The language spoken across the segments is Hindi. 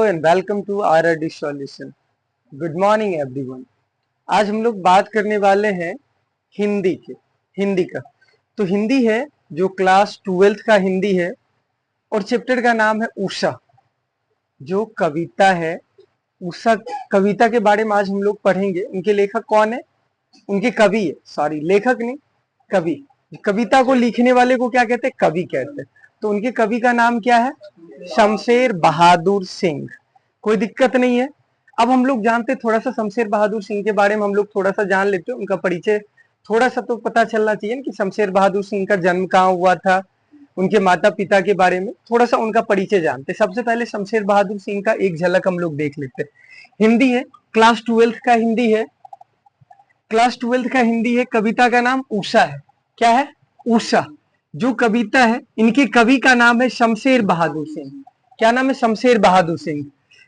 and welcome to RRD Solution. Good morning everyone. आज हम लोग बात करने वाले हैं हिंदी का। तो हिंदी है जो क्लास 12th का हिंदी है और चैप्टर का नाम है उषा। जो कविता है उषा कविता के बारे में आज हम लोग पढ़ेंगे। उनके लेखक कौन है? उनके कवि है, सॉरी लेखक नहीं, कवि। कविता को लिखने वाले को क्या कहते हैं? कवि कहते हैं। तो उनके कवि का नाम क्या है? शमशेर बहादुर सिंह। कोई दिक्कत नहीं है। अब हम लोग जानते थोड़ा सा शमशेर बहादुर सिंह के बारे में हम लोग थोड़ा सा जान लेते हैं। उनका परिचय थोड़ा सा तो पता चलना चाहिए कि शमशेर बहादुर सिंह का जन्म कहाँ हुआ था, उनके माता पिता के बारे में थोड़ा सा उनका परिचय जानते। सबसे पहले शमशेर बहादुर सिंह का एक झलक हम लोग देख लेते हैं। हिंदी है, क्लास 12th का हिंदी है, क्लास 12th का हिंदी है। कविता का नाम उषा है। क्या है? उषा। जो कविता है, इनके कवि का नाम है शमशेर बहादुर सिंह। क्या नाम है? शमशेर बहादुर सिंह।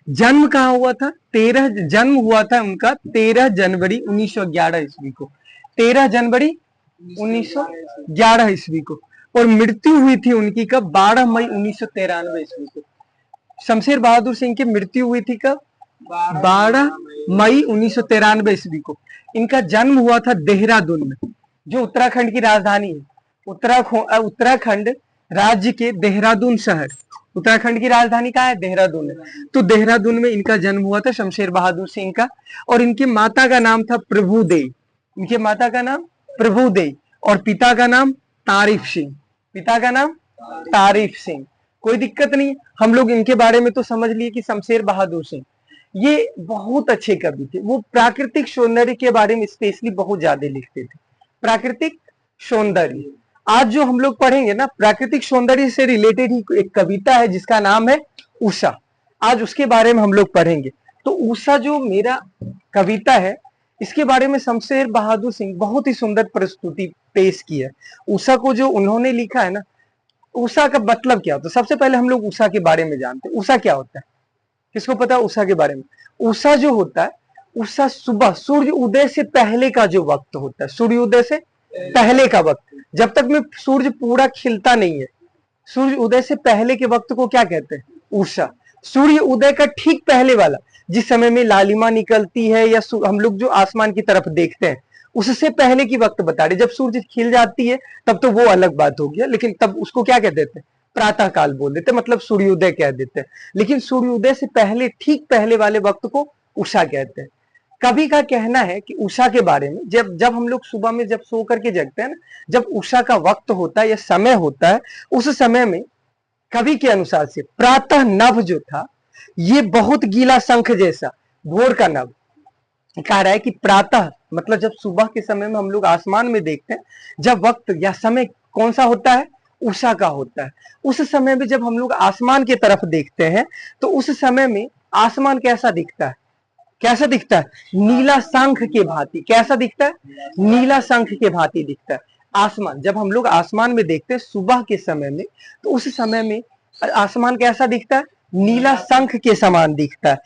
जन्म कहाँ हुआ था? जन्म हुआ था उनका 13 जनवरी 1911 ईस्वी को। 13 जनवरी 1911 ईस्वी को। और मृत्यु हुई थी उनकी कब? 12 मई 1993 ईस्वी को। शमशेर बहादुर सिंह की मृत्यु हुई थी कब? 12 मई 1993 ईस्वी को। इनका जन्म हुआ था देहरादून में, जो उत्तराखंड की राजधानी है। उत्तराखंड राज्य के देहरादून शहर, उत्तराखंड की राजधानी कहाँ है? देहरादून है। तो देहरादून में इनका जन्म हुआ था शमशेर बहादुर सिंह का। और इनकी माता का नाम था प्रभुदेई। इनके माता का नाम प्रभुदेई और पिता का नाम तारीफ सिंह। पिता का नाम तारीफ सिंह। कोई दिक्कत नहीं, हम लोग इनके बारे में तो समझ लिए कि शमशेर बहादुर सिंह ये बहुत अच्छे कवि थे। वो प्राकृतिक सौंदर्य के बारे में स्पेशली बहुत ज्यादा लिखते थे। प्राकृतिक सौंदर्य, आज जो हम लोग पढ़ेंगे ना, प्राकृतिक सौंदर्य से रिलेटेड ही एक कविता है जिसका नाम है उषा। आज उसके बारे में हम लोग पढ़ेंगे। तो उषा जो मेरा कविता है, इसके बारे में शमशेर बहादुर सिंह बहुत ही सुंदर प्रस्तुति पेश की है। उषा को जो उन्होंने लिखा है ना, उषा का मतलब क्या होता है? सबसे पहले हम लोग उषा के बारे में जानते हैं। उषा क्या होता है? किसको पता है उषा के बारे में? उषा जो होता है, उषा सुबह सूर्य उदय से पहले का जो वक्त होता है, सूर्य उदय से पहले का वक्त, जब तक में सूर्य पूरा खिलता नहीं है, सूर्य उदय से पहले के वक्त को क्या कहते हैं? उषा। सूर्य उदय का ठीक पहले वाला, जिस समय में लालिमा निकलती है या हम लोग जो आसमान की तरफ देखते हैं, उससे पहले की वक्त बता रहे। जब सूर्य खिल जाती है तब तो वो अलग बात हो गया, लेकिन तब उसको क्या कह देते हैं? प्रातः काल बोल देते, मतलब सूर्योदय कह देते हैं। लेकिन सूर्योदय से पहले, ठीक पहले वाले वक्त को उषा कहते हैं। कवि का कहना है कि उषा के बारे में, जब हम लोग सुबह में जब सो करके जगते हैं ना, जब उषा का वक्त होता है या समय होता है, उस समय में कवि के अनुसार से प्रातः नभ जो था, ये बहुत गीला शंख जैसा, भोर का नभ कह रहा है कि प्रातः मतलब जब सुबह के समय में हम लोग आसमान में देखते हैं, जब वक्त या समय कौन सा होता है? उषा का होता है। उस समय में जब हम लोग आसमान की तरफ देखते हैं तो उस समय में आसमान कैसा दिखता है? कैसा दिखता है? नीला शंख के भांति। कैसा दिखता है? नीला शंख के भांति दिखता है आसमान। जब हम लोग आसमान में देखते हैं सुबह के समय में, तो उस समय में आसमान कैसा दिखता है? नीला शंख के समान दिखता है।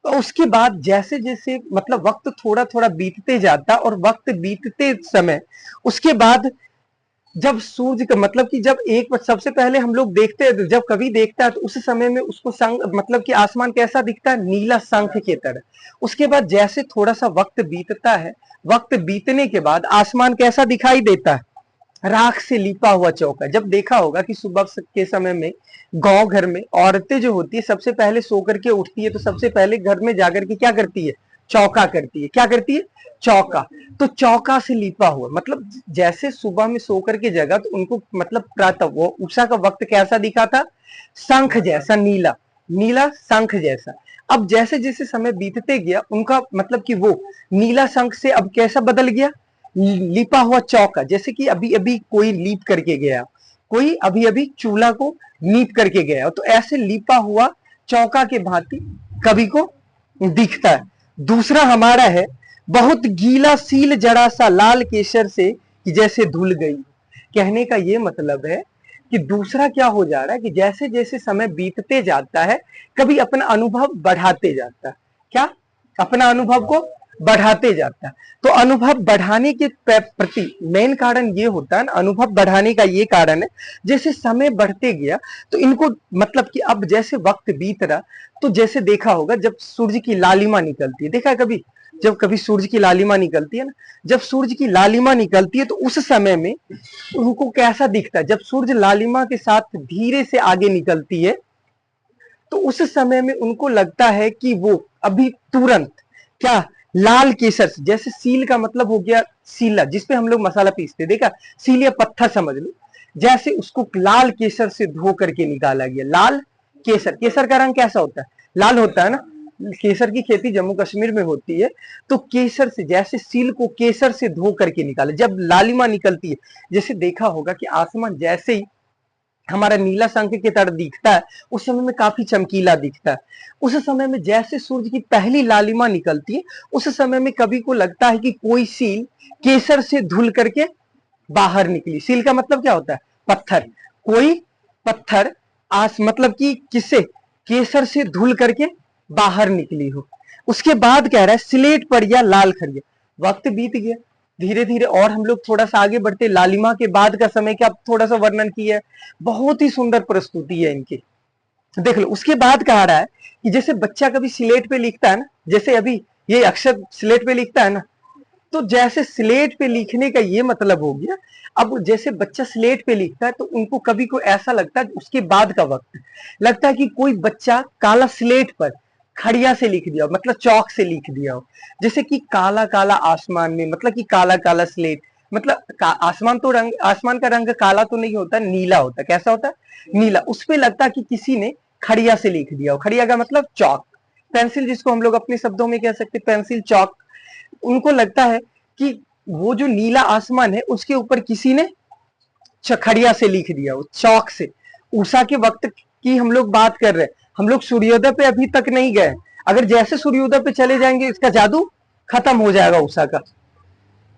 तो उसके बाद जैसे जैसे मतलब वक्त थोड़ा थोड़ा बीतते जाता, और वक्त बीतते समय उसके बाद जब सूर्य का मतलब कि जब एक सबसे पहले हम लोग देखते हैं, जब कवि देखता है तो उस समय में उसको मतलब कि आसमान कैसा दिखता है? नीला शंख की तरह। उसके बाद जैसे थोड़ा सा वक्त बीतता है, वक्त बीतने के बाद आसमान कैसा दिखाई देता है? राख से लिपा हुआ चौका। जब देखा होगा कि सुबह के समय में गांव घर में औरतें जो होती है सबसे पहले सो करके उठती है, तो सबसे पहले घर में जाकर के क्या करती है? चौका करती है। क्या करती है? चौका। तो चौका से लिपा हुआ, मतलब जैसे सुबह में सो करके जगा तो उनको मतलब प्रातः वो उषा का वक्त कैसा दिखा था? शंख जैसा, नीला नीला शंख जैसा। अब जैसे जैसे समय बीतते गया, उनका मतलब कि वो नीला शंख से अब कैसा बदल गया? लिपा हुआ चौका। जैसे कि अभी अभी कोई लीप करके गया, कोई अभी अभी चूल्हा को लीप करके गया, तो ऐसे लिपा हुआ चौका के भांति कवि को दिखता है। दूसरा हमारा है, बहुत गीला सील जड़ा सा लाल केसर से कि जैसे धुल गई। कहने का ये मतलब है कि दूसरा क्या हो जा रहा है कि जैसे जैसे समय बीतते जाता है, कभी अपना अनुभव बढ़ाते जाता है। क्या? अपना अनुभव को बढ़ाते जाता है। तो अनुभव बढ़ाने के प्रति मेन कारण ये होता है ना, अनुभव बढ़ाने का ये कारण है, जैसे समय बढ़ते गया तो इनको मतलब कि अब जैसे वक्त बीत रहा, तो जैसे देखा होगा जब सूर्य की लालिमा निकलती है, देखा है कभी, जब कभी सूर्य की लालिमा निकलती है ना, जब सूर्य की लालिमा निकलती है तो उस समय में उनको कैसा दिखता है, जब सूर्य लालिमा के साथ धीरे से आगे निकलती है तो उस समय में उनको लगता है कि वो अभी तुरंत क्या लाल केसर से, जैसे सील का मतलब हो गया सीला जिसपे हम लोग मसाला पीसते, देखा सील या पत्थर समझ लो, जैसे उसको लाल केसर से धो करके निकाला गया। लाल केसर, केसर का रंग कैसा होता है, लाल होता है ना, केसर की खेती जम्मू कश्मीर में होती है, तो केसर से जैसे सील को केसर से धो करके निकाले, जब लालिमा निकलती है, जैसे देखा होगा कि आसमान जैसे ही हमारा नीला शंख की तरह दिखता है उस समय में काफी चमकीला दिखता है, उस समय में जैसे सूर्य की पहली लालिमा निकलती है उस समय में कभी को लगता है कि कोई सील केसर से धुल करके बाहर निकली। सील का मतलब क्या होता है, पत्थर, कोई पत्थर मतलब कि किससे, केसर से धुल करके बाहर निकली हो। उसके बाद कह रहा है स्लेट पर या लाल खड़िया। वक्त बीत गया धीरे धीरे और हम लोग थोड़ा सा आगे बढ़ते, लालिमा के बाद का समय का थोड़ा सा वर्णन किया है, बहुत ही सुंदर प्रस्तुति है इनकी, देख लो। उसके बाद कहा रहा है कि जैसे बच्चा कभी स्लेट पे लिखता है ना, जैसे अभी ये अक्षर स्लेट पे लिखता है ना, तो जैसे स्लेट पे लिखने का ये मतलब हो गया, अब जैसे बच्चा स्लेट पे लिखता है तो उनको कभी को ऐसा लगता है, उसके बाद का वक्त लगता है कि कोई बच्चा काला स्लेट पर खड़िया से लिख दिया, मतलब चौक से लिख दिया हो, जैसे कि काला काला आसमान में, मतलब कि काला काला स्लेट, मतलब आसमान तो रंग, आसमान का रंग काला तो नहीं होता, नीला होता, कैसा होता है, नीला, उस पे लगता है कि किसी ने खड़िया से लिख दिया हो। खड़िया का मतलब चौक, पेंसिल जिसको हम लोग अपने शब्दों में कह सकते पेंसिल चौक, उनको लगता है कि वो जो नीला आसमान है उसके ऊपर किसी ने खड़िया से लिख दिया हो, चौक से। उषा के वक्त की हम लोग बात कर रहे हैं, हम लोग सूर्योदय पे अभी तक नहीं गए, अगर जैसे सूर्योदय पे चले जाएंगे इसका जादू खत्म हो जाएगा उषा का।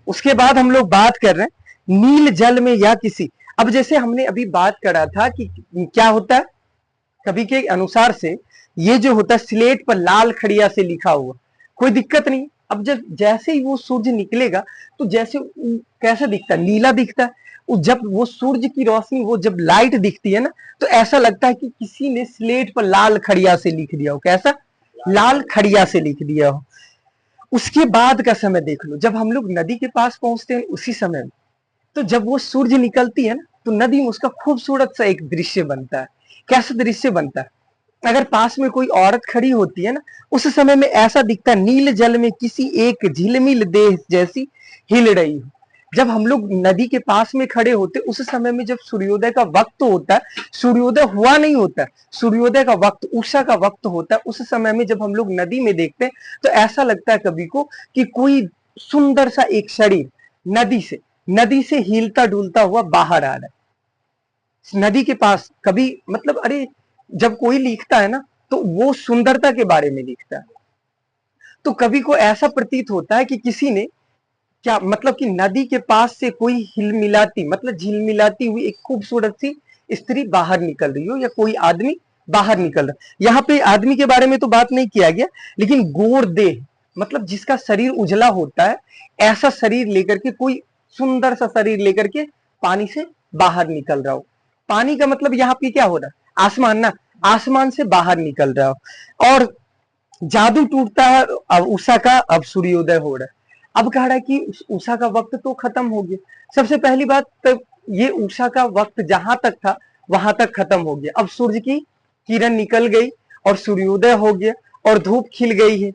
उसके बाद हम लोग बात कर रहे हैं नील जल में या किसी, अब जैसे हमने अभी बात करा था कि क्या होता है, कवि के अनुसार से ये जो होता है स्लेट पर लाल खड़िया से लिखा हुआ, कोई दिक्कत नहीं। अब जब जैसे ही वो सूर्य निकलेगा तो जैसे कैसा दिखता है, नीला दिखता है, जब वो सूर्य की रोशनी, वो जब लाइट दिखती है ना, तो ऐसा लगता है कि किसी ने स्लेट पर लाल खड़िया से लिख दिया हो, कैसा, लाल खड़िया से लिख दिया हो। उसके बाद का समय देख लो, जब हम लोग नदी के पास पहुंचते हैं उसी समय में, तो जब वो सूर्य निकलती है ना तो नदी में उसका खूबसूरत सा एक दृश्य बनता है। कैसा दृश्य बनता है, अगर पास में कोई औरत खड़ी होती है ना, उस समय में ऐसा दिखता है नील जल में किसी एक झिलमिल देह जैसी हिल रही हो। जब हम लोग नदी के पास में खड़े होते उस समय में जब सूर्योदय का वक्त होता है, सूर्योदय हुआ नहीं होता, सूर्योदय का वक्त उषा का वक्त होता है, उस समय में जब हम लोग नदी में देखते हैं तो ऐसा लगता है कभी को कि कोई सुंदर सा एक शरीर नदी से हिलता डुलता हुआ बाहर आ रहा है नदी के पास। कभी मतलब अरे जब कोई लिखता है ना तो वो सुंदरता के बारे में लिखता है, तो कवि को ऐसा प्रतीत होता है कि किसी ने क्या मतलब कि नदी के पास से कोई हिलमिलाती मतलब झिलमिलाती हुई एक खूबसूरत सी स्त्री बाहर निकल रही हो, या कोई आदमी बाहर निकल रहा। यहाँ पे आदमी के बारे में तो बात नहीं किया गया, लेकिन गोर देह मतलब जिसका शरीर उजला होता है, ऐसा शरीर लेकर के, कोई सुंदर सा शरीर लेकर के पानी से बाहर निकल रहा हो। पानी का मतलब यहाँ पे क्या हो रहा है, आसमान ना, आसमान से बाहर निकल रहा हो। और जादू टूटता है, अब उषा का अब सूर्योदय हो रहा है। अब कह रहा है कि उषा का वक्त तो खत्म हो गया। सबसे पहली बात तो ये उषा का वक्त जहां तक था वहां तक खत्म हो गया, अब सूर्य की किरण निकल गई और सूर्योदय हो गया और धूप खिल गई है,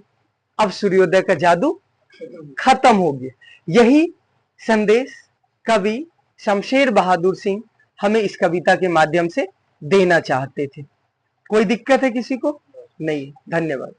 अब सूर्योदय का जादू खत्म हो गया। यही संदेश कवि शमशेर बहादुर सिंह हमें इस कविता के माध्यम से देना चाहते थे। कोई दिक्कत है किसी को? नहीं। धन्यवाद।